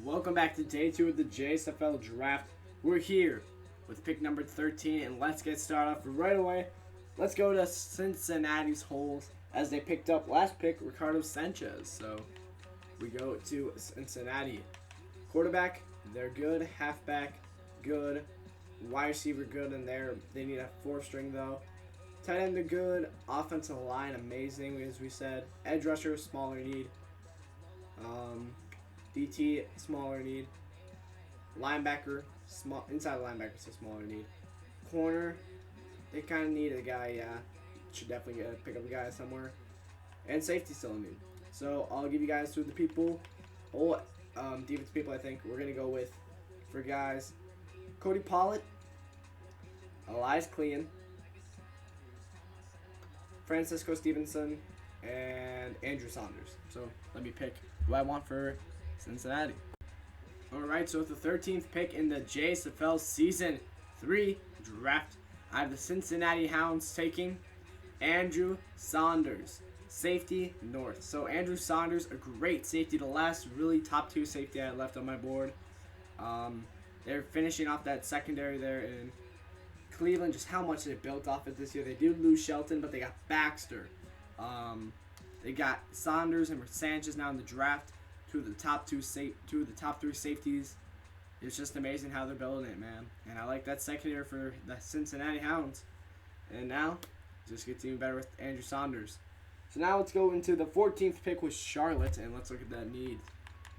Welcome back to day 2 of the JSFL draft. We're here with pick number 13, and let's get started off right away. Let's go to Cincinnati's holes as they picked up last pick, Ricardo Sanchez. So we go to Cincinnati. Quarterback, they're good. Halfback, good. Wide receiver, good in there. They need a 4th string though. Tight end, they're good. Offensive line, amazing as we said. Edge rusher, smaller need. DT, smaller need. Linebacker, small inside linebacker, so smaller need. Corner, they kind of need a guy. Yeah, should definitely pick up a guy somewhere. And safety still a need. So I'll give you guys who the people, defense people. I think we're gonna go with for guys: Cody Pollett, Elias Clean, Francisco Stevenson, and Andrew Saunders. So let me pick who I want for Cincinnati. Alright, so with the 13th pick in the JSFL Season 3 draft, I have the Cincinnati Hounds taking Andrew Saunders, safety north. So Andrew Saunders, a great safety, the last really top 2 safety I had left on my board. They're finishing off that secondary there in Cleveland, just how much they built off it this year. They do lose Shelton, but they got Baxter. They got Saunders and Sanchez now in the draft. Two of the top 3 safeties. It's just amazing how they're building it, man. And I like that secondary for the Cincinnati Hounds. And now, it just gets even better with Andrew Saunders. So now let's go into the 14th pick with Charlotte, and let's look at that need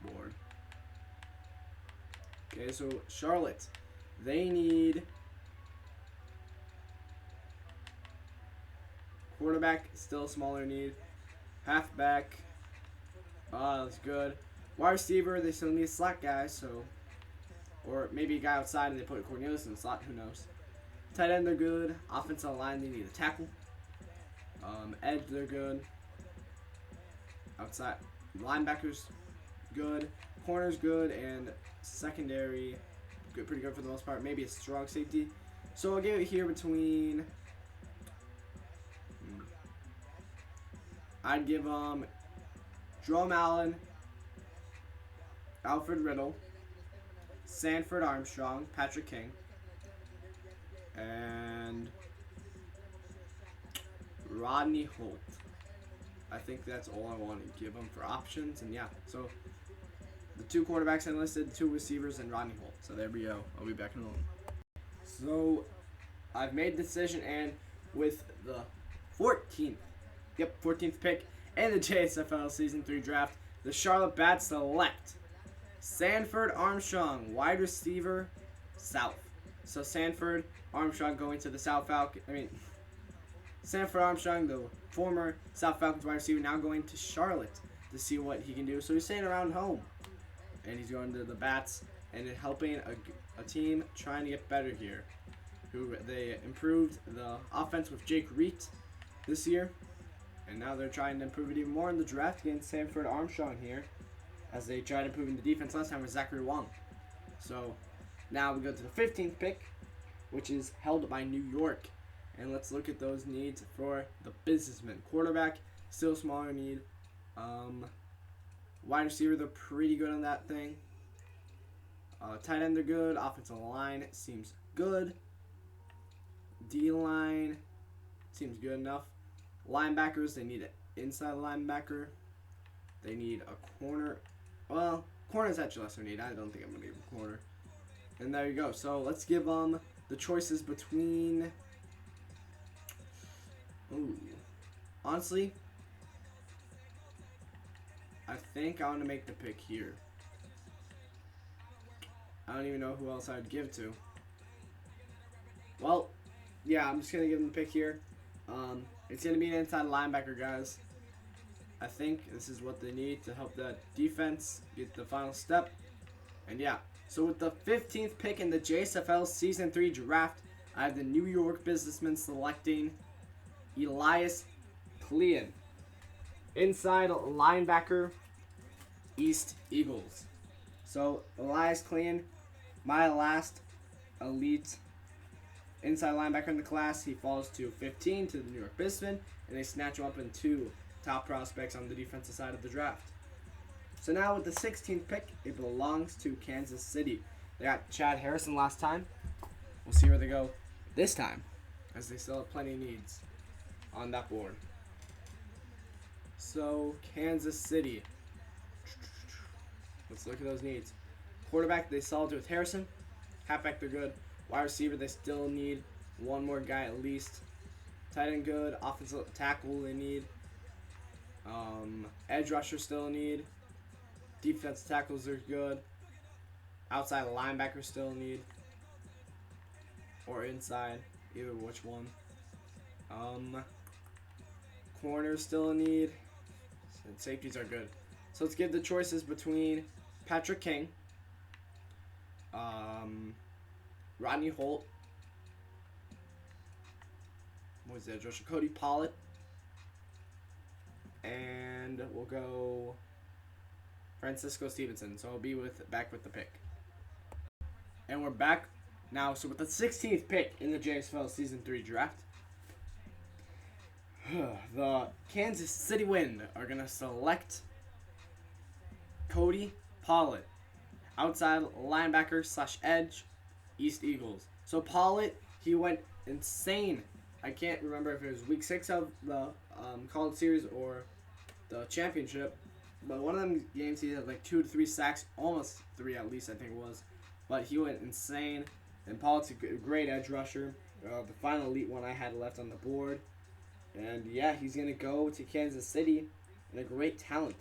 board. Okay, so Charlotte, they need quarterback, still a smaller need. Halfback, that's good. Wide receiver, they still need a slot guy, so, or maybe a guy outside and they put Cornelius in the slot, who knows. Tight end, they're good. Offensive line, they need a tackle. Edge, they're good. Outside, linebackers, good. Corners, good, and secondary, good, pretty good for the most part. Maybe a strong safety. So I'll give it here between. I'd give Jerome Allen, Alfred Riddle, Sanford Armstrong, Patrick King, and Rodney Holt. I think that's all I want to give them for options. And yeah, so the 2 quarterbacks enlisted, 2 receivers, and Rodney Holt. So there we go. I'll be back in a moment. So I've made the decision, and with the 14th pick in the JSFL Season 3 draft, the Charlotte Bats select Sanford Armstrong, wide receiver, South. So Sanford Armstrong going to the Sanford Armstrong, the former South Falcons wide receiver, now going to Charlotte to see what he can do. So he's staying around home, and he's going to the Bats and helping a team trying to get better here. They improved the offense with Jake Reet this year. And now they're trying to improve it even more in the draft against Sanford Armstrong here, as they tried improving the defense last time with Zachary Wong. So now we go to the 15th pick, which is held by New York. And let's look at those needs for the businessman. Quarterback, still smaller need. Wide receiver, they're pretty good on that thing. Tight end, they're good. Offensive line seems good. D-line seems good enough. Linebackers, they need an inside linebacker. They need a corner. Well, corner is actually lesser need. I don't think I'm going to give them a corner. And there you go. So let's give them the choices between. Ooh. Honestly, I think I want to make the pick here. I don't even know who else I'd give to. Well, yeah, I'm just going to give them the pick here. It's going to be an inside linebacker, guys. I think this is what they need to help that defense get the final step. And yeah, so with the 15th pick in the JSFL Season 3 draft, I have the New York businessmen selecting Elias Clean, inside linebacker, East Eagles. So Elias Clean, my last elite inside linebacker in the class. He falls to 15 to the New York Businessmen, and they snatch him up in 2 top prospects on the defensive side of the draft. So now with the 16th pick, it belongs to Kansas City. They got Chad Harrison last time. We'll see where they go this time, as they still have plenty of needs on that board. So Kansas City. Let's look at those needs. Quarterback, they solved it with Harrison. Halfback, they're good. Wide receiver, they still need one more guy at least. Tight end, good. Offensive tackle, they need. Edge rusher, still a need. Defensive tackles are good. Outside linebacker, still a need. Or inside, either which one. Corners, still a need. And safeties are good. So let's give the choices between Patrick King, Rodney Holt, what was that? Joshua Cody Pollitt, and we'll go Francisco Stevenson. So I'll be back with the pick. And we're back now. So with the 16th pick in the JSFL Season 3 draft, the Kansas City Wind are going to select Cody Pollitt, outside linebacker / edge, East Eagles. So Pollitt, he went insane. I can't remember if it was week 6 of the college series or the championship, but one of them games he had like 2 to 3 sacks, almost 3 at least I think it was. But he went insane, and Pollitt's a great edge rusher. The final elite one I had left on the board. And yeah, he's going to go to Kansas City, and a great talent.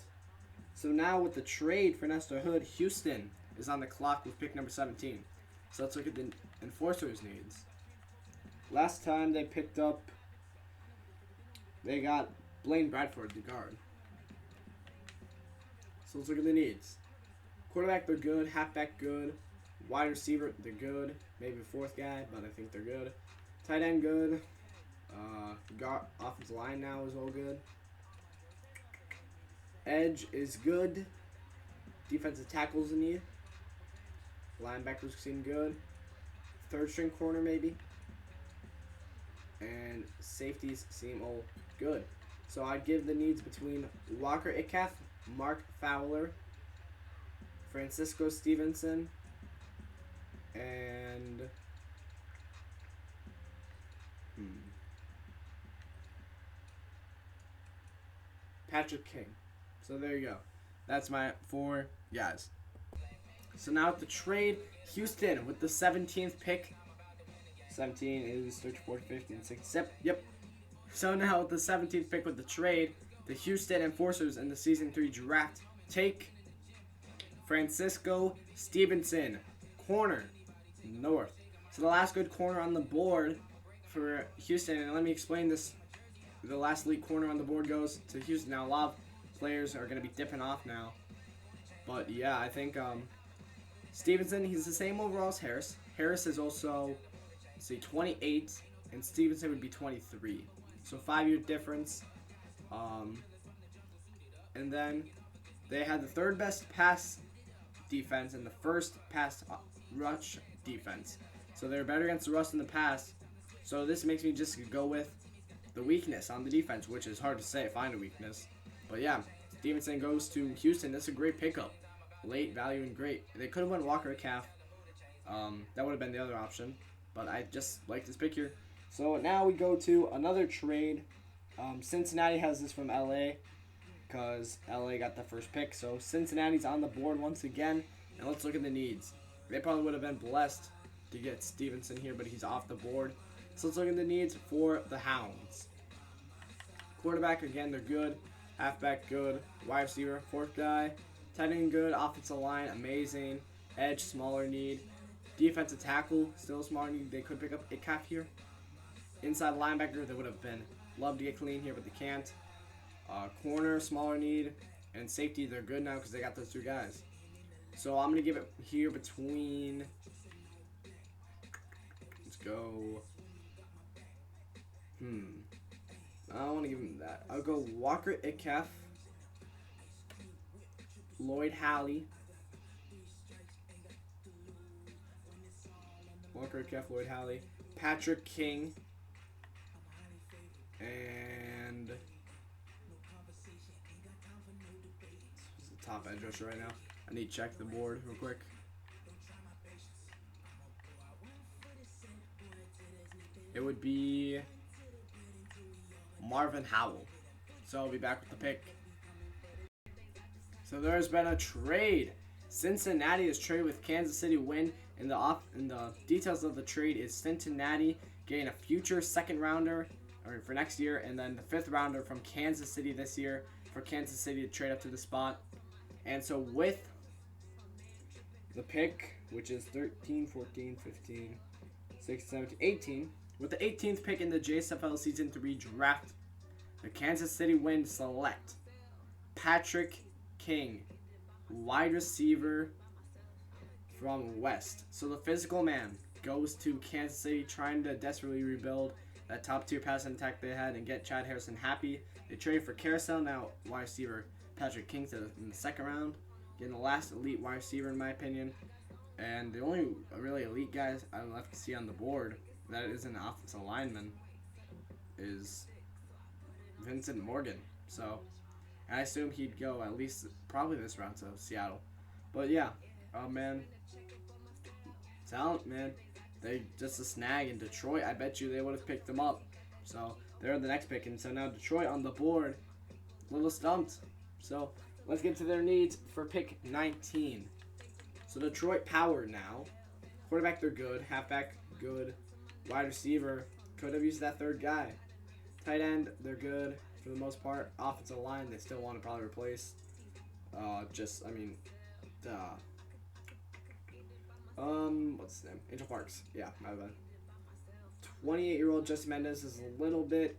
So now with the trade for Nestor Hood, Houston is on the clock with pick number 17. So let's look at the Enforcers' needs. Last time they picked up, they got Blaine Bradford, the guard. So let's look at the needs. Quarterback, they're good. Halfback, good. Wide receiver, they're good. Maybe a fourth guy, but I think they're good. Tight end, good. Offensive line now is all good. Edge is good. Defensive tackles in need. Linebackers seem good. Third string corner maybe. And safeties seem all good. So I'd give the needs between Walker Itcalf, Mark Fowler, Francisco Stevenson, and Patrick King. So there you go. That's my 4 guys. So now at the trade, Houston with the 17th pick. 17 is 34, 50, and 60. Yep. So now with the 17th pick with the trade, the Houston Enforcers in the Season 3 draft take Francisco Stevenson, corner, north. So the last good corner on the board for Houston, and let me explain this. The last elite corner on the board goes to Houston. Now a lot of players are going to be dipping off now. But yeah, I think Stevenson, he's the same overall as Harris. Harris is also, let's see, 28, and Stevenson would be 23. So 5-year difference. And then they had the 3rd best pass defense and the 1st pass rush defense. So they're better against the rush in the pass. So this makes me just go with the weakness on the defense, which is hard to say, find a weakness. But yeah, Stevenson goes to Houston. That's a great pickup. Late value and great. They could have went Walker Itcalf. That would have been the other option. But I just like this pick here. So now we go to another trade. Cincinnati has this from LA because LA got the first pick. So Cincinnati's on the board once again. And let's look at the needs. They probably would have been blessed to get Stevenson here, but he's off the board. So let's look at the needs for the Hounds. Quarterback, again, they're good. Halfback, good. Wide receiver, 4th guy. Tight end, good. Offensive line, amazing. Edge, smaller need. Defensive tackle, still a smaller need. They could pick up Itcalf here. Inside linebacker, they would have been love to get clean here, but they can't. Corner, smaller need. And safety, they're good now because they got those 2 guys. So I'm going to give it here between... Let's go... I don't want to give him that. I'll go Walker Itcalf, Lloyd Halley, Patrick King, and top edge rusher right now. I need to check the board real quick. It would be Marvin Howell. So I'll be back with the pick. So there's been a trade. Cincinnati is traded with Kansas City win. And the details of the trade is Cincinnati getting a future second rounder for next year, and then the fifth rounder from Kansas City this year for Kansas City to trade up to the spot. And so with the pick, which is 13, 14, 15, 16, 17, 18, with the 18th pick in the JSFL Season 3 draft, the Kansas City Wind select Patrick King, wide receiver from West. So the physical man goes to Kansas City, trying to desperately rebuild that top tier passing attack they had and get Chad Harrison happy. They trade for Carousel, now wide receiver Patrick King in the second round, getting the last elite wide receiver in my opinion. And the only really elite guys I'm left to see on the board that isn't an offensive lineman is Vincent Morgan. So I assume he'd go at least probably this round to Seattle. But yeah, man, talent, man. They just a snag in Detroit. I bet you they would have picked them up. So they're the next pick, and so now Detroit on the board, a little stumped. So let's get to their needs for pick 19. So Detroit power now. Quarterback, they're good. Halfback, good. Wide receiver, could have used that third guy. Tight end, they're good for the most part. Offensive line, they still want to probably replace. What's his name? Angel Parks. Yeah, my bad. 28-year-old Justin Mendez is a little bit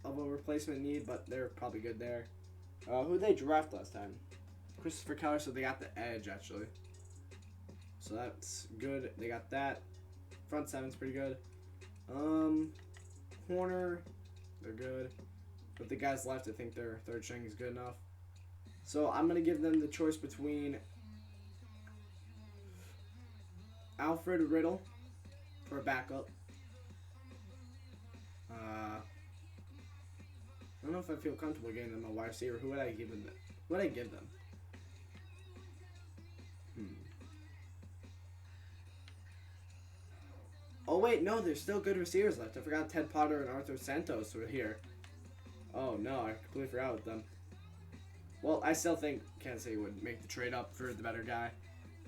of a replacement need, but they're probably good there. Who did they draft last time? Christopher Keller, so they got the edge, actually. So that's good. They got that. Front seven's pretty good. Corner, they're good. But the guys left, I think their third string is good enough. So I'm going to give them the choice between Alfred Riddle for a backup. I don't know if I feel comfortable getting them a wide receiver. Who would I give them? Who would I give them? Oh wait, no, there's still good receivers left. I forgot Ted Potter and Arthur Santos were here. Oh no, I completely forgot with them. Well, I still think Kansas City would make the trade up for the better guy,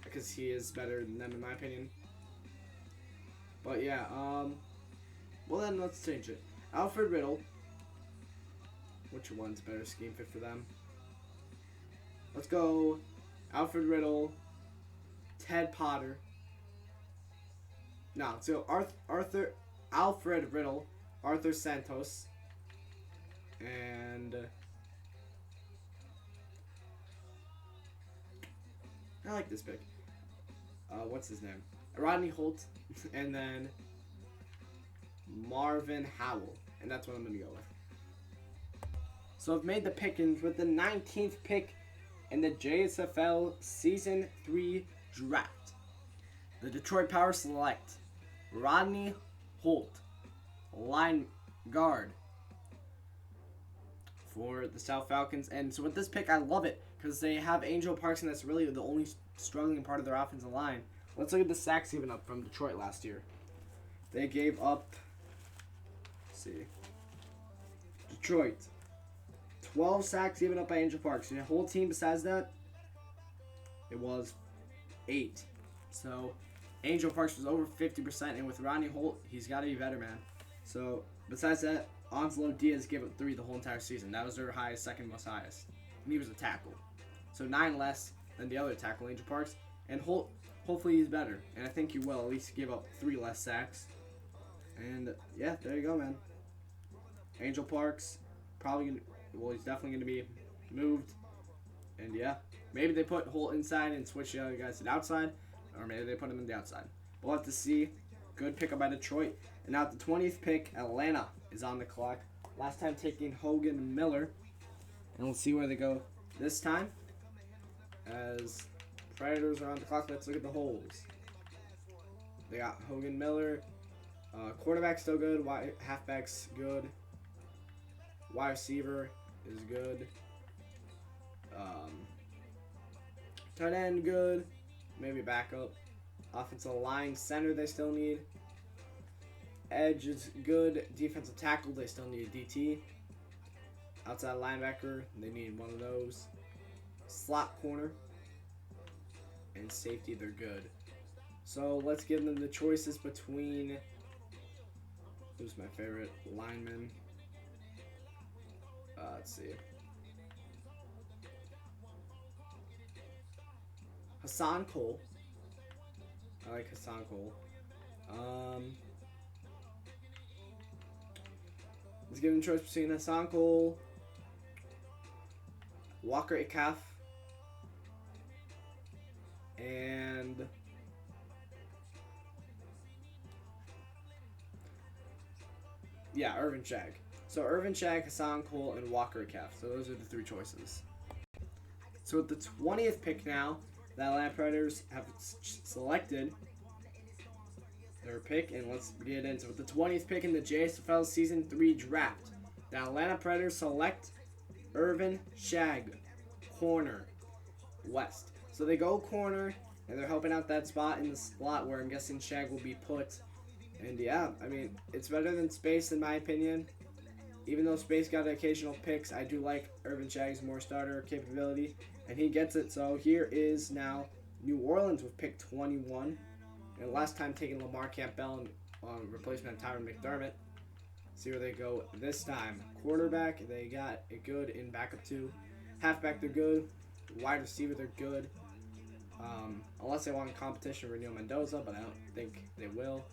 because he is better than them in my opinion. But yeah, well then let's change it. Alfred Riddle. Which one's better scheme fit for them? Let's go Alfred Riddle, Ted Potter. No, so Alfred Riddle, Arthur Santos, and I like this pick. What's his name? Rodney Holt, and then Marvin Howell, and that's what I'm gonna go with. So I've made the pickings with the 19th pick in the JSFL Season 3 draft. The Detroit Power select Rodney Holt, line guard for the South Falcons. And so with this pick, I love it because they have Angel Parks, and that's really the only struggling part of their offensive line. Let's look at the sacks given up from Detroit last year. They gave up, let's see, Detroit, 12 sacks given up by Angel Parks. And the whole team besides that, it was 8. So Angel Parks was over 50%, and with Rodney Holt, he's got to be better, man. So besides that, Onslow Diaz gave up 3 the whole entire season. That was their highest, second most highest. And he was a tackle. So 9 less than the other tackle, Angel Parks. And Holt, hopefully he's better. And I think he will at least give up 3 less sacks. And yeah, there you go, man. Angel Parks, he's definitely going to be moved. And yeah, maybe they put Holt inside and switch the other guys to the outside. Or maybe they put him in the outside. We'll have to see. Good pickup by Detroit. And now at the 20th pick, Atlanta is on the clock. Last time taking Hogan Miller. And we'll see where they go this time. As Predators are on the clock, let's look at the holes. They got Hogan Miller. Quarterback still good. Halfback's good. Wide receiver is good. Tight end, good. Maybe backup. Offensive line, center, they still need. Edge is good. Defensive tackle, they still need a DT. Outside linebacker, they need one of those. Slot corner and safety, they're good. So let's give them the choices between. Who's my favorite lineman? Let's see. Hassan Cole. I like Hassan Cole. Let's give them a choice between Hassan Cole, Walker Ikaf, and Irvin Shag. So Irvin Shag, Hassan Cole, and Walker Ikaf. So those are the three choices. So at the 20th pick now, the Atlanta Predators have selected their pick, and let's get into it. With the 20th pick in the JSFL Season 3 draft, the Atlanta Predators select Irvin Shag, corner, West. So they go corner, and they're helping out that spot in the slot where I'm guessing Shag will be put. And yeah, I mean, it's better than Space in my opinion. Even though Space got occasional picks, I do like Irvin Shag's more starter capability, and he gets it. So here is now New Orleans with pick 21. And last time taking Lamar Campbell and replacement of Tyron McDermott. See where they go this time. Quarterback, they got it good in backup 2. Halfback, they're good. Wide receiver, they're good. Unless they want competition with Renio Mendoza, but I don't think they will.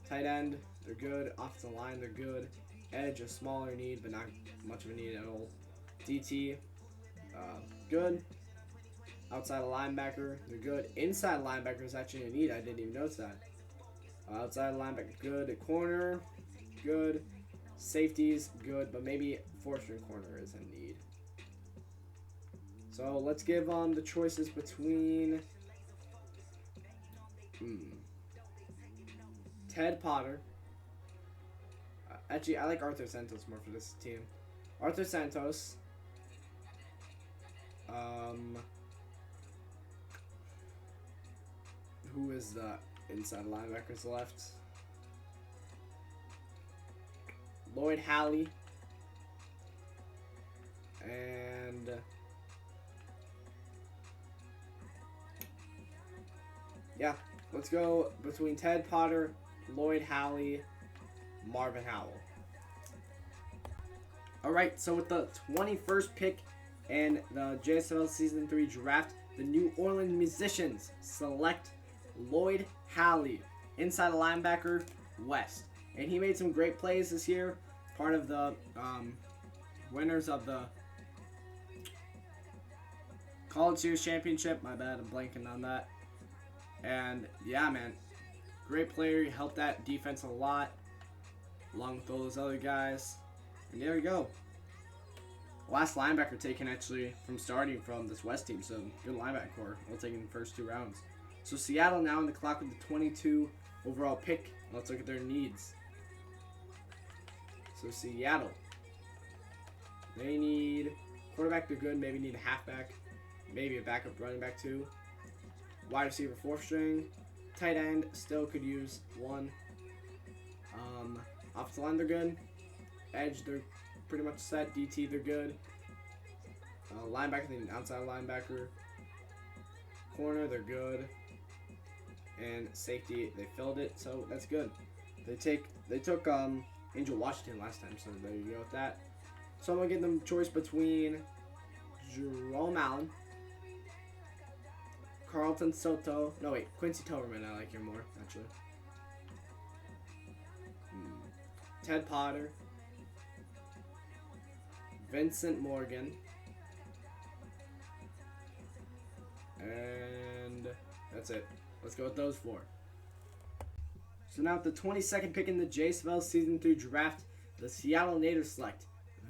Tight end, they're good. Offensive line, they're good. Edge, a smaller need, but not much of a need at all. DT, good. Outside linebacker, they're good. Inside linebacker is actually a need. I didn't even notice that. Outside linebacker, good. Corner, good. Safeties, good. But maybe four-string corner is a need. So let's give the choices between Ted Potter. Actually, I like Arthur Santos more for this team. Arthur Santos. Who is the inside linebackers left? Lloyd Halley. And yeah, let's go between Ted Potter, Lloyd Halley, Marvin Howell. Alright, so with the 21st pick in the JSL Season 3 draft, the New Orleans Musicians select Lloyd Halley, inside linebacker, West. And he made some great plays this year, part of the winners of the College Series Championship. My bad, I'm blanking on that. And yeah, man, great player. He helped that defense a lot, along with all those other guys. And there we go. Last linebacker taken actually from starting from this West team, so good linebacker core. We'll take in the first 2 rounds. So Seattle now on the clock with the 22 overall pick. Let's look at their needs. So Seattle, they need quarterback. They're good. Maybe need a halfback. Maybe a backup running back too. Wide receiver 4th string. Tight end still could use one. Offensive line, they're good. Edge, they're pretty much set. DT, they're good. Linebacker, they need an outside linebacker. Corner, they're good. And safety, they filled it, so that's good. They took Angel Washington last time, so there you go with that. So I'm gonna give them choice between Jerome Allen, Carlton Soto. No wait, Quincy Toberman. I like him more actually. Ted Potter, Vincent Morgan, and that's it. Let's go with those 4. So now at the 22nd pick in the JSVL Season 3 draft, the Seattle Natives select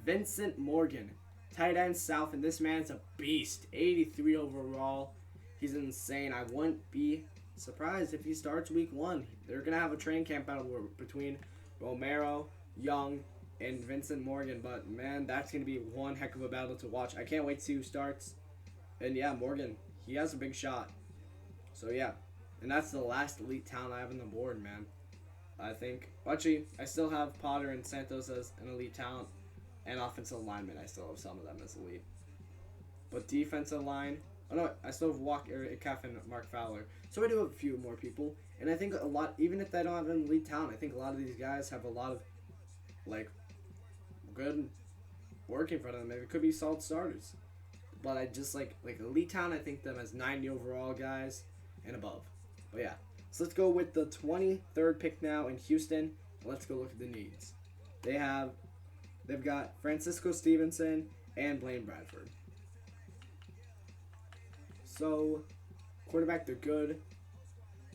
Vincent Morgan, tight end South, and this man's a beast. 83 overall. He's insane. I wouldn't be surprised if he starts week 1. They're going to have a training camp battle between Romero, Young, and Vincent Morgan, but man, that's going to be one heck of a battle to watch. I can't wait to see who starts. And yeah, Morgan, he has a big shot. So yeah, and that's the last elite talent I have on the board, man. I think actually I still have Potter and Santos as an elite talent, and offensive lineman I still have some of them as elite. But defensive line, oh no, I still have Walker, Icaf, and Mark Fowler. So I do have a few more people, and I think a lot. Even if they don't have an elite talent, I think a lot of these guys have a lot of like good working for them. Maybe it could be solid starters. But I just like elite talent. I think them as 90 overall guys and above. But yeah, so let's go with the 23rd pick now in Houston. Let's go look at the needs. They've got Francisco Stevenson and Blaine Bradford. So quarterback they're good,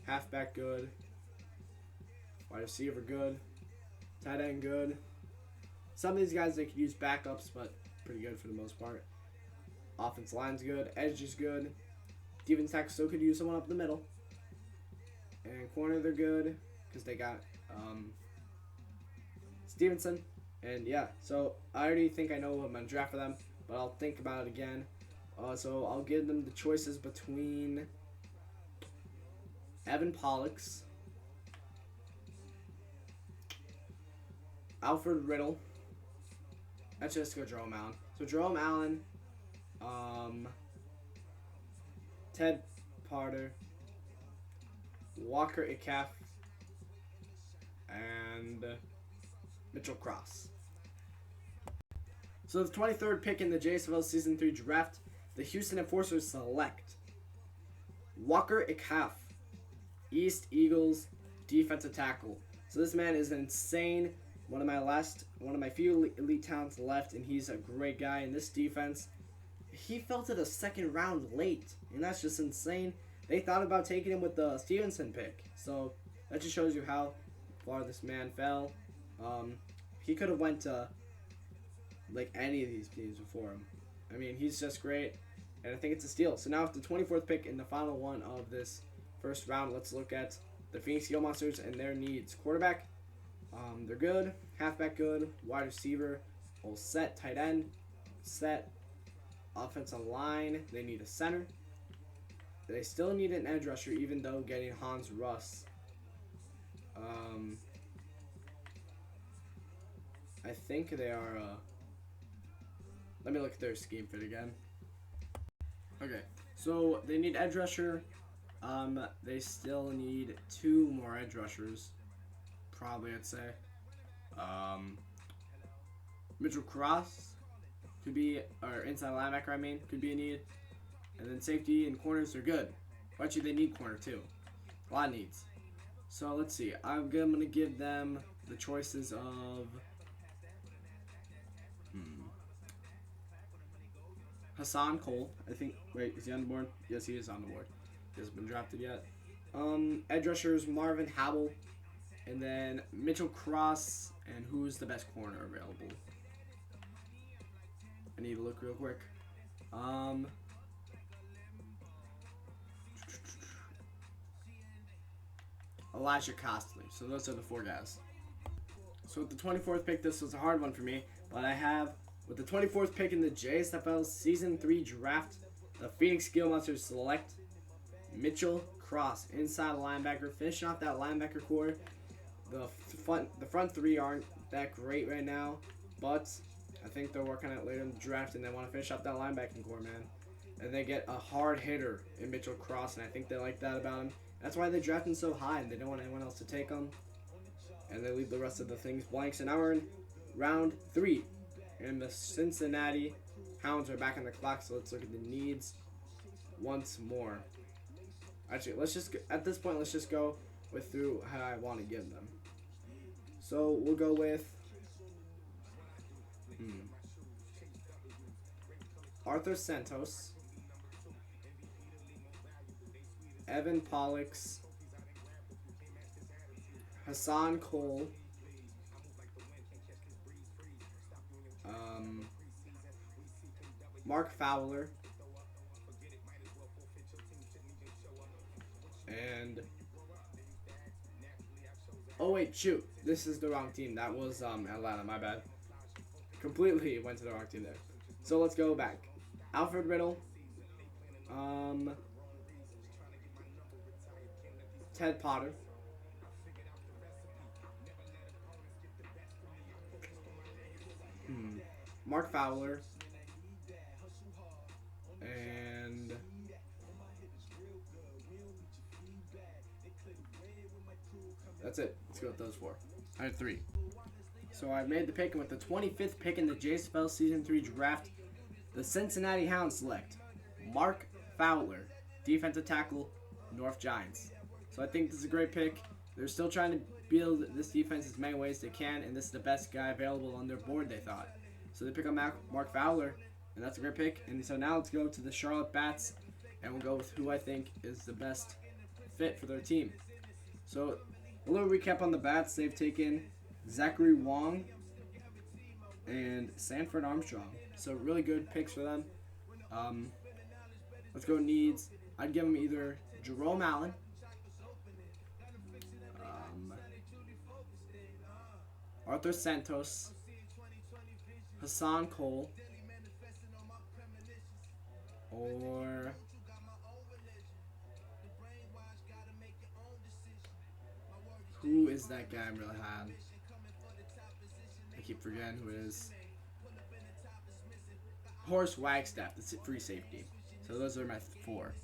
halfback good, wide receiver good, tight end good. Some of these guys they could use backups, but pretty good for the most part. Offense line's good, edge is good. Defense tackle still could use someone up the middle. And corner they're good because they got Stevenson. And yeah, so I already think I know what I'm gonna draft for them, but I'll think about it again. So I'll give them the choices between Evan Pollux, Alfred Riddle. Let's just go Jerome Allen. So Jerome Allen, Ted Potter, Walker Icaf, and Mitchell Cross. So the 23rd pick in the JSFL Season 3 draft, the Houston Enforcers select Walker Icaf, East Eagles defensive tackle. So this man is insane. One of my few elite talents left, and he's a great guy in this defense. He fell to the second round late, and that's just insane. They thought about taking him with the Stevenson pick, so that just shows you how far this man fell. He could have went to like any of these teams before him. I mean, he's just great, and I think it's a steal. So now with the 24th pick in the final one of this first round, let's look at the Phoenix Steel Monsters and their needs. Quarterback, they're good. Halfback good. Wide receiver, all set. Tight end, set. Offensive line, they need a center. They still need an edge rusher, even though getting Hans Russ. I think they are. Let me look at their scheme fit again. Okay, so they need edge rusher. They still need 2 more edge rushers. Probably, I'd say. Mitchell Cross could be, or inside linebacker, I mean, could be a need. And then safety and corners are good. Actually, they need corner too. A lot of needs. So let's see. I'm gonna give them the choices of Hassan Cole. I think. Wait, is he on the board? Yes, he is on the board. He hasn't been drafted yet. Edge rushers Marvin Habel, and then Mitchell Cross. And who's the best corner available? I need to look real quick. Elijah Costley. So those are the 4 guys. So with the 24th pick, this was a hard one for me, but I have, with the 24th pick in the JSFL Season 3 draft, the Phoenix Steel Monsters select Mitchell Cross, inside linebacker, finishing off that linebacker core. The front 3 aren't that great right now, but I think they're working on it later in the draft, and they want to finish up that linebacking core, man. And they get a hard hitter in Mitchell Cross, and I think they like that about him. That's why they draft him so high, and they don't want anyone else to take him. And they leave the rest of the things blank. So now we're in round 3, and the Cincinnati Hounds are back on the clock. So let's look at the needs once more. Actually, at this point, let's just go through how I want to give them. So we'll go with Arthur Santos, Evan Pollux, Hassan Cole, Mark Fowler, and oh wait, shoot, this is the wrong team. That was Atlanta, my bad. Completely went to the wrong team there. So let's go back. Alfred Riddle, Um, Ted Potter. Mark Fowler. And that's it. Let's go with those four. I had three. So I've made the pick, and with the 25th pick in the JSFL Season 3 draft, the Cincinnati Hounds select Mark Fowler, defensive tackle, North Giants. So I think this is a great pick. They're still trying to build this defense as many ways they can, and this is the best guy available on their board, they thought. So they pick up Mark Fowler, and that's a great pick. And so now let's go to the Charlotte Bats, and we'll go with who I think is the best fit for their team. So a little recap on the Bats. They've taken Zachary Wong and Sanford Armstrong. So really good picks for them. Let's go needs. I'd give them either Jerome Allen, Arthur Santos, Hassan Cole, or who is that guy I'm really high on? I keep forgetting who it is. Horace Wagstaff, the free safety. So those are my four.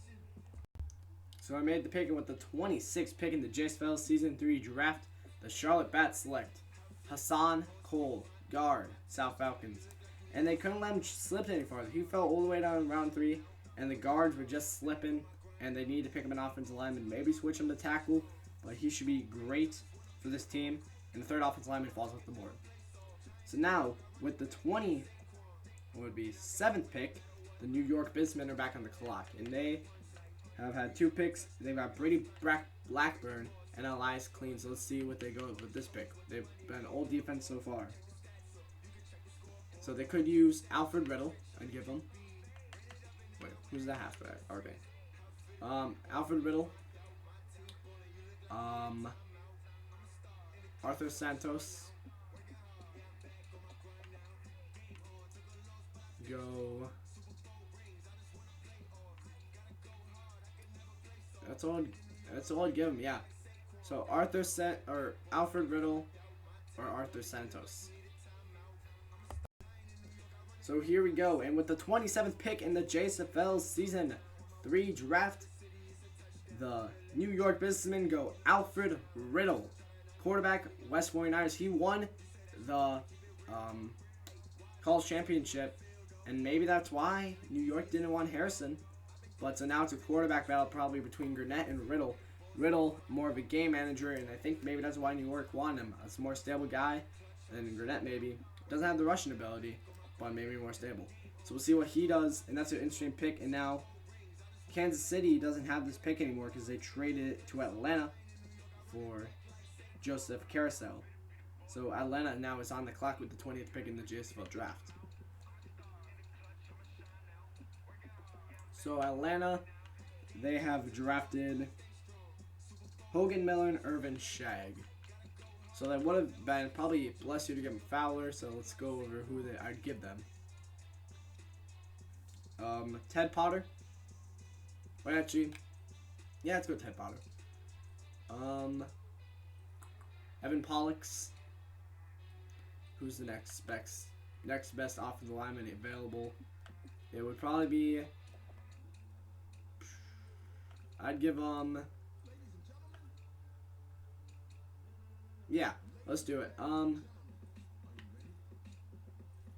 So I made the pick, and with the 26th pick in the JSFL Season 3 draft, the Charlotte Bats select Hassan Cole, guard, South Falcons. And they couldn't let him slip any farther. He fell all the way down in round 3, and the guards were just slipping, and they need to pick him an offensive lineman, maybe switch him to tackle, but he should be great for this team, and the third offensive lineman falls off the board. So now, with the 7th pick, the New York Businessmen are back on the clock, and they have had 2 picks. They've got Brady Blackburn and Elias Clean, so let's see what they go with this pick. They've been all defense so far. So they could use Alfred Riddle and give them. Wait, who's the halfback? Okay. Alfred Riddle. Arthur Santos. Go. That's all I'd give him, yeah. So Alfred Riddle or Arthur Santos. So here we go, and with the 27th pick in the JSFL Season 3 draft, the New York Businessmen go Alfred Riddle, quarterback, West 49ers. He won the college championship, and maybe that's why New York didn't want Harrison. But so now it's a quarterback battle probably between Gurnett and Riddle. Riddle, more of a game manager, and I think maybe that's why New York wanted him. It's a more stable guy than Gurnett maybe. Doesn't have the rushing ability, but maybe more stable. So we'll see what he does, and that's an interesting pick. And now Kansas City doesn't have this pick anymore because they traded it to Atlanta for Joseph Carousel. So Atlanta now is on the clock with the 20th pick in the JSFL draft. So Atlanta, they have drafted Hogan Miller and Irvin Shag. So that would have been probably bless you to give him Fowler. So let's go over who I'd give them. Ted Potter. Wait, actually, yeah, let's go with Ted Potter. Evan Pollux. Who's the next best offensive lineman available? It would probably be. I'd give yeah, let's do it. Hold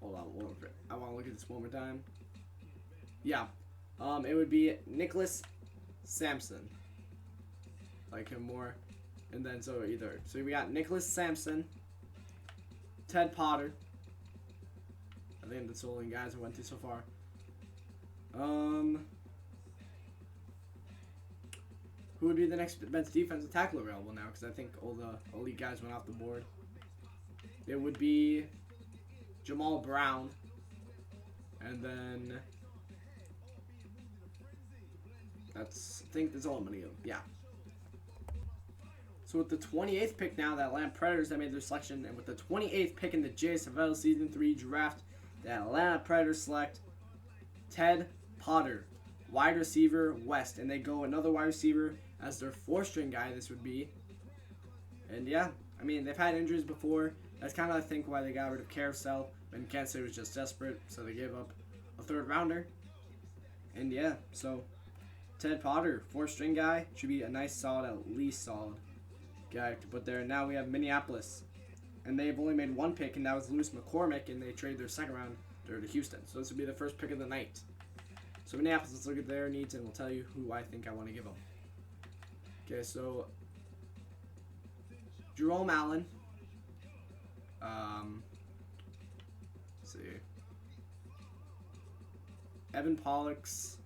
on, I want to look at this one more time. Yeah, it would be Nicholas Sampson. Like him more, and then so we got Nicholas Sampson, Ted Potter. I think that's the only guys I went through so far. Who would be the next best defensive tackle available now? Because I think all the elite guys went off the board. It would be Jamal Brown. And then I think that's all I'm going to give. Yeah. So with the 28th pick now, the Atlanta Predators, that made their selection. And with the 28th pick in the JSFL Season 3 draft, the Atlanta Predators select Ted Potter, wide receiver, West. And they go another wide receiver as their 4th-string guy, this would be. And yeah, I mean, they've had injuries before. That's kind of, I think, why they got rid of Carousel. And Kansas City was just desperate, so they gave up a 3rd-rounder. And yeah, so Ted Potter, 4th-string guy, should be a nice, solid, at least solid guy to put there. Now we have Minneapolis. And they've only made 1 pick, and that was Lewis McCormick, and they traded their 2nd round to Houston. So this would be the first pick of the night. So Minneapolis, let's look at their needs, and we'll tell you who I think I want to give them. Okay, so Jerome Allen. Let's see. Evan Pollux.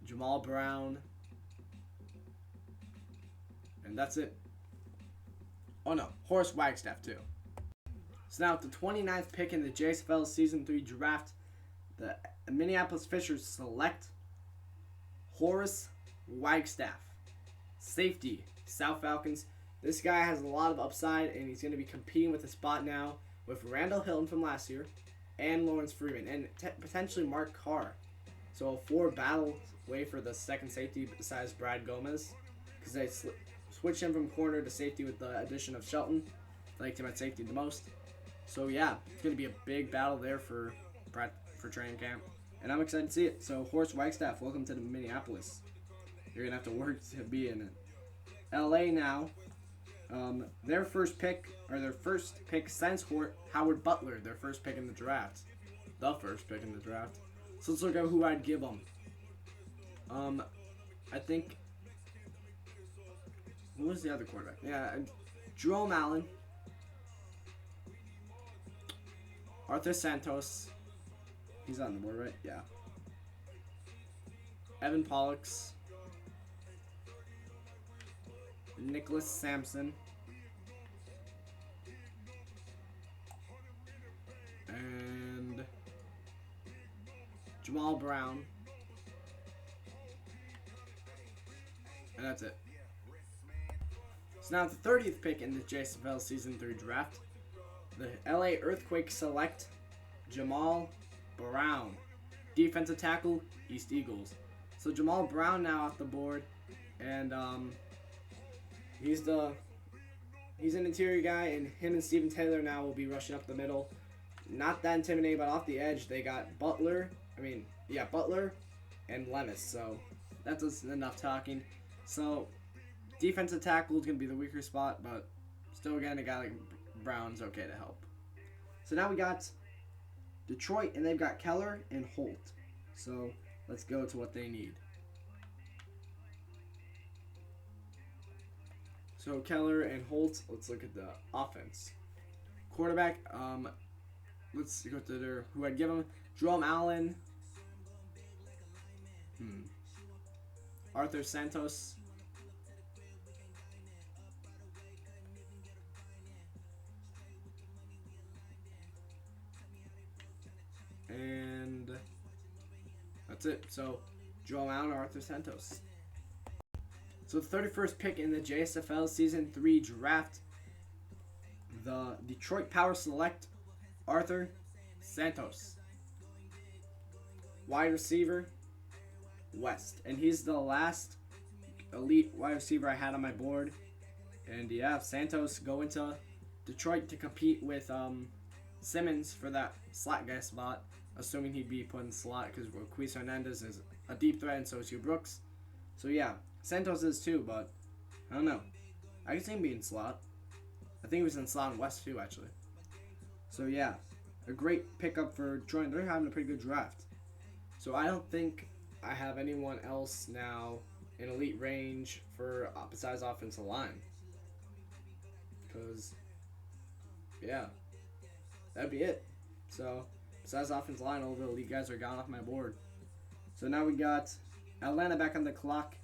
Jamal Brown. And that's it. Oh no, Horace Wagstaff too. So now, with the 29th pick in the JSFL Season 3 draft, the Minneapolis Fishers select Horace Wagstaff, safety, South Falcons. This guy has a lot of upside, and he's going to be competing with a spot now with Randall Hilton from last year and Lawrence Freeman, and potentially Mark Carr. So a 4 battle way for the 2nd safety besides Brad Gomez, because they switched him from corner to safety with the addition of Shelton. I liked him at safety the most. So yeah, it's going to be a big battle there for training camp. And I'm excited to see it. So Horace Wagstaff, welcome to the Minneapolis. You're going to have to work to be in it. LA now. Their first pick since Howard Butler, their first pick in the draft. The first pick in the draft. So let's look at who I'd give them. I think... Who was the other quarterback? Yeah, Jerome Allen. Arthur Santos. He's on the board, right? Yeah. Evan Pollux. Nicholas Sampson. And Jamal Brown. And that's it. So now the 30th pick in the JSFL Season 3 draft. The LA Earthquake select Jamal Brown, defensive tackle, East Eagles. So Jamal Brown now off the board, and he's an interior guy, and him and Steven Taylor now will be rushing up the middle. Not that intimidating, but off the edge they got Butler and Lemus. So that's enough talking. So defensive tackle is gonna be the weaker spot, but still again a guy like Brown's okay to help. So now we got Detroit, and they've got Keller and Holt. So let's go to what they need. So Keller and Holt, let's look at the offense. Quarterback, let's go to who I'd give them. Jerome Allen. Arthur Santos. And that's it. So, Jerome Allen or Arthur Santos. So, the 31st pick in the JSFL Season 3 draft, the Detroit Power select Arthur Santos. Wide receiver, West. And he's the last elite wide receiver I had on my board. And yeah, Santos going to Detroit to compete with Simmons for that slot guy spot. Assuming he'd be put in slot because Ruiz Hernandez is a deep threat and so is Hugh Brooks. So yeah, Santos is too, but I don't know. I can see him being slot. I think he was in slot in West too, actually. So yeah, a great pickup for Detroit. They're having a pretty good draft. So I don't think I have anyone else now in elite range for besides offensive line. Because, yeah, that'd be it. So, besides offensive line, all the elite guys are gone off my board. So now we got Atlanta back on the clock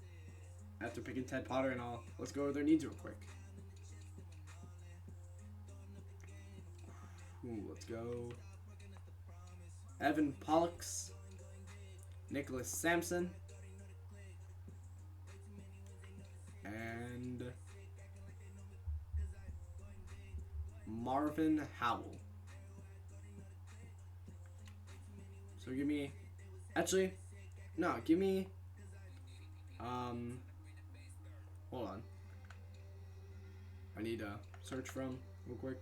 after picking Ted Potter and all. Let's go over their needs real quick. Let's go. Evan Pollux. Nicholas Sampson. And Marvin Howell. So give me, actually, no, give me, hold on. I need to search from real quick.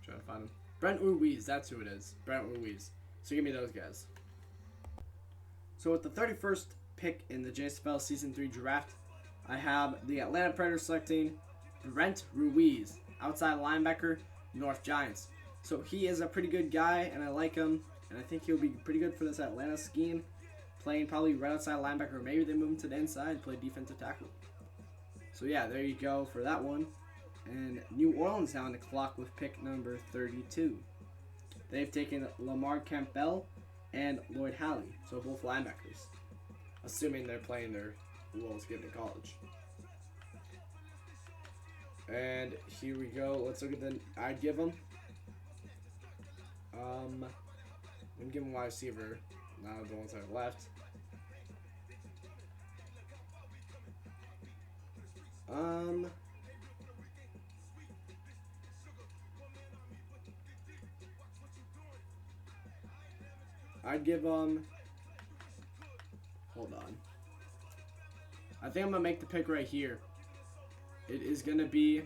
Try to find him. Brent Ruiz, that's who it is. Brent Ruiz. So give me those guys. So with the 31st pick in the JSFL Season 3 draft, I have the Atlanta Predators selecting Brent Ruiz, outside linebacker, North Giants. So he is a pretty good guy, and I like him, and I think he'll be pretty good for this Atlanta scheme, playing probably right outside linebacker. Maybe they move him to the inside and play defensive tackle. So yeah, there you go for that one. And New Orleans now on the clock with pick number 32. They've taken Lamar Campbell and Lloyd Halley, so both linebackers, assuming they're playing their roles given in college. And here we go. Let's look at the. I'd give them. I'm gonna give him wide receiver. Now the ones I have left. I'd give him. Hold on. I think I'm gonna make the pick right here. It is gonna be.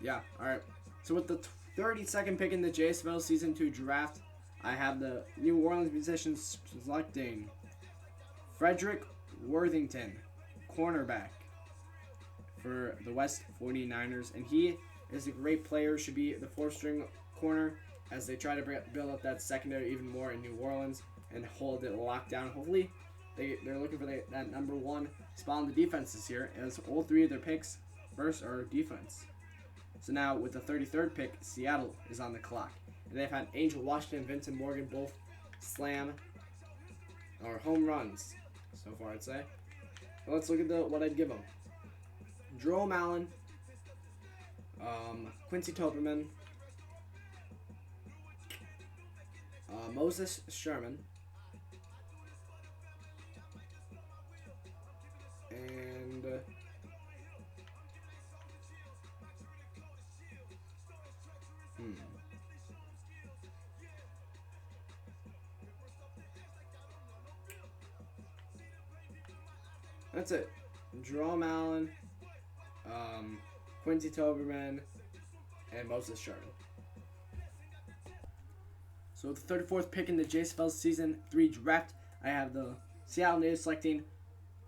Yeah. All right. So with the 32nd pick in the JSFL Season 2 draft, I have the New Orleans Musicians selecting Frederick Worthington, cornerback for the West 49ers. And he is a great player, should be the fourth-string corner as they try to build up that secondary even more in New Orleans and hold it locked down. Hopefully, they're looking for that number one spot on the defenses here, as all three of their picks first are defense. So now with the 33rd pick, Seattle is on the clock. And they've had Angel Washington and Vincent Morgan both slam or home runs so far, I'd say. But let's look at what I'd give them. Jerome Allen, Quincy Toberman, Moses Sherman, and that's it. Jerome Allen, Quincy Toberman, and Moses Sherman. So with the 34th pick in the JSFL Season 3 draft, I have the Seattle Natives selecting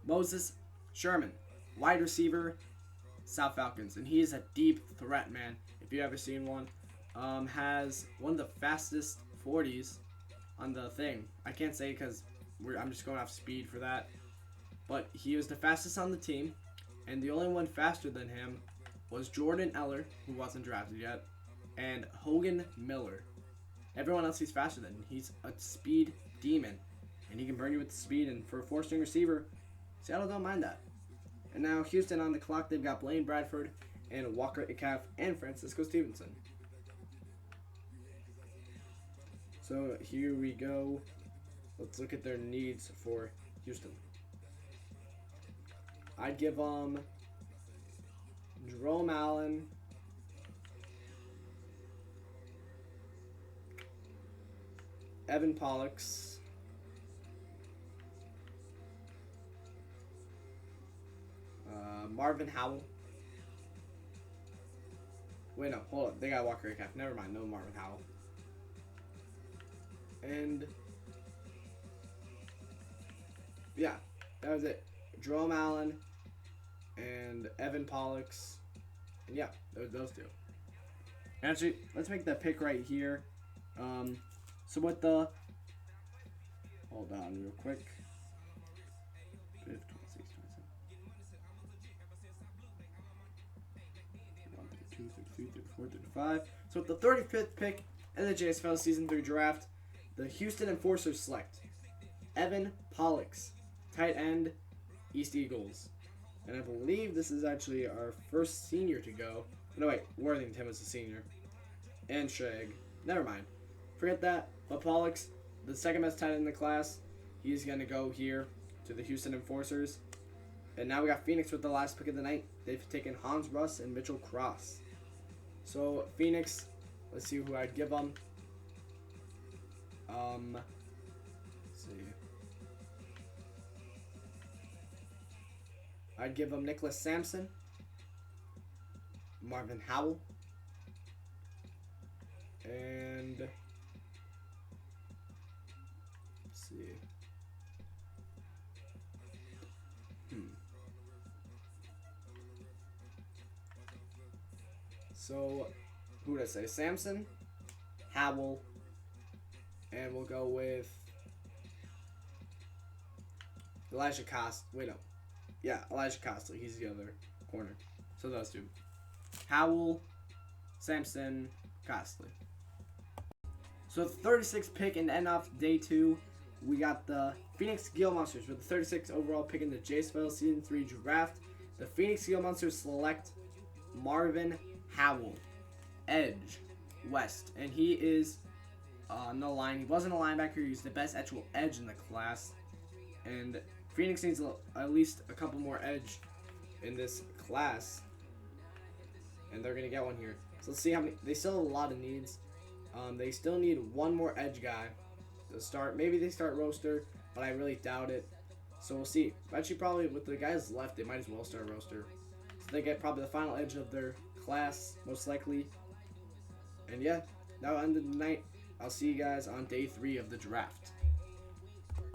Moses Sherman, wide receiver, South Falcons. And he is a deep threat, man. If you've ever seen one. Has one of the fastest 40s on the thing. I can't say because I'm just going off speed for that. But he was the fastest on the team. And the only one faster than him was Jordan Eller, who wasn't drafted yet, and Hogan Miller. Everyone else he's faster than. He's a speed demon, and he can burn you with speed. And for a four-string receiver, Seattle don't mind that. And now Houston on the clock. They've got Blaine Bradford and Walker Icaf and Francisco Stevenson. So here we go. Let's look at their needs for Houston. I'd give them Jerome Allen, Evan Pollux, Marvin Howell. Wait, no, hold up. They got Walker Icaf. Never mind, no Marvin Howell. And yeah, that was it. Jerome Allen and Evan Pollux. And yeah, those two. Actually, let's make that pick right here. So with the, hold on real quick. 5, 26, 27. 32, 33, 34, 35. So with the 35th pick in the JSFL Season 3 draft, the Houston Enforcers select Evan Pollux, tight end, East Eagles. And I believe this is actually our first senior to go. No, wait, Worthington was a senior. And Shag. Never mind. Forget that. But Pollux, the second best tight end in the class, he's going to go here to the Houston Enforcers. And now we got Phoenix with the last pick of the night. They've taken Hans Russ and Mitchell Cross. So Phoenix, let's see who I'd give them. Let's see. I'd give them Nicholas Sampson, Marvin Howell, and let's see. So, who would I say? Sampson, Howell, and we'll go with Elijah Cost. Wait, no. Yeah, Elijah Costa. He's the other corner. So those two. Howell, Sampson, Costley. So the 36th pick in the end of day 2, we got the Phoenix Gila Monsters with the 36th overall pick in the JSFL Season 3 draft. The Phoenix Gila Monsters select Marvin Howell, edge, West, and he is no line. He wasn't a linebacker. He's the best actual edge in the class, and Phoenix needs at least a couple more edge in this class, and they're gonna get one here. So let's see how many. They still have a lot of needs. They still need one more edge guy to start. Maybe they start Roaster, but I really doubt it. So we'll see. Actually, probably with the guys left, they might as well start Roaster. So they get probably the final edge of their class, most likely. And yeah, that'll end the night. I'll see you guys on day 3 of the draft.